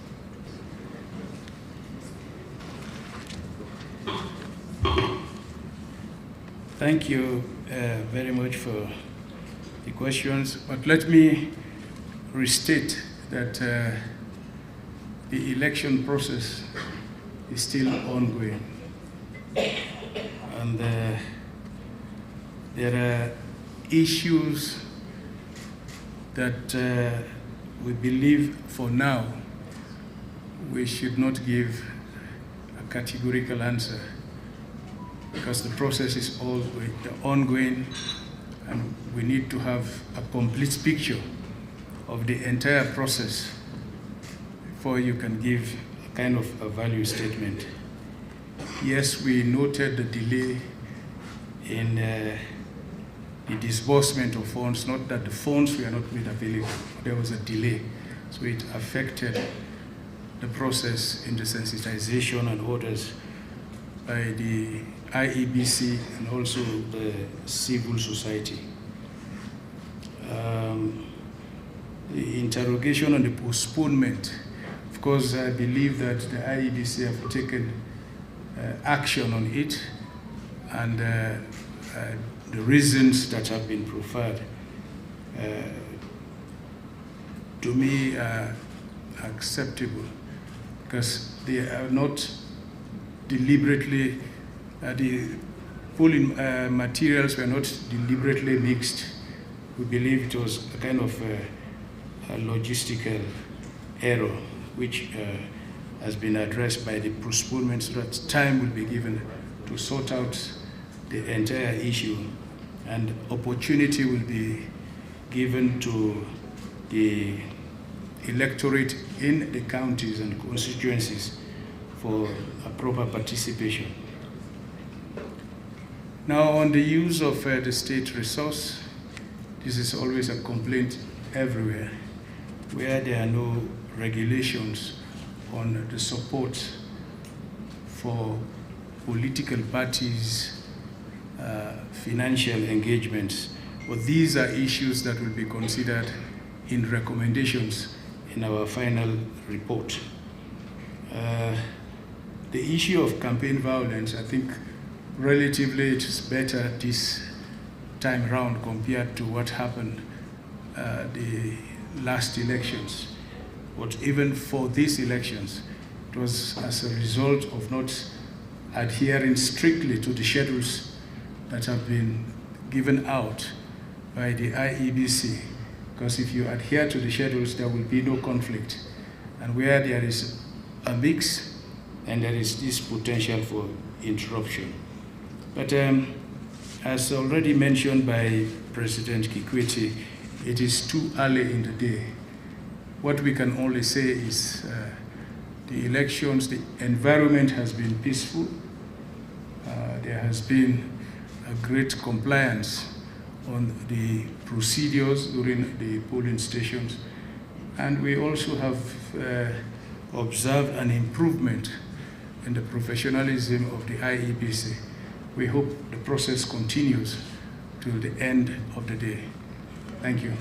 Thank you very much for the questions, but let me restate that the election process is still ongoing, and there are issues that we believe for now we should not give a categorical answer, because the process is all ongoing, and we need to have a complete picture of the entire process before you can give a kind of a value statement. Yes, we noted the delay in the disbursement of funds, not that the funds were not made available, there was a delay. So it affected the process in the sensitization and orders by the IEBC and also the civil society. The interrogation on the postponement, of course, I believe that the IEBC have taken action on it, and the reasons that have been proffered to me are acceptable, because they are not deliberately, the polling materials were not deliberately mixed. We believe it was a kind of a logistical error, which has been addressed by the postponement, so that time will be given to sort out the entire issue, and opportunity will be given to the electorate in the counties and constituencies for a proper participation. Now, on the use of the state resource, this is always a complaint everywhere, where there are no regulations on the support for political parties, financial engagements. But these are issues that will be considered in recommendations in our final report. The issue of campaign violence, I think relatively it is better this time around compared to what happened the last elections. But even for these elections, it was as a result of not adhering strictly to the schedules that have been given out by the IEBC. Because if you adhere to the schedules, there will be no conflict. And where there is a mix, and there is this potential for interruption. But as already mentioned by President Kikwete, it is too early in the day. What we can only say is the elections, the environment has been peaceful. There has been a great compliance on the procedures during the polling stations. And we also have observed an improvement in the professionalism of the IEBC. we hope the process continues till the end of the day. Thank you.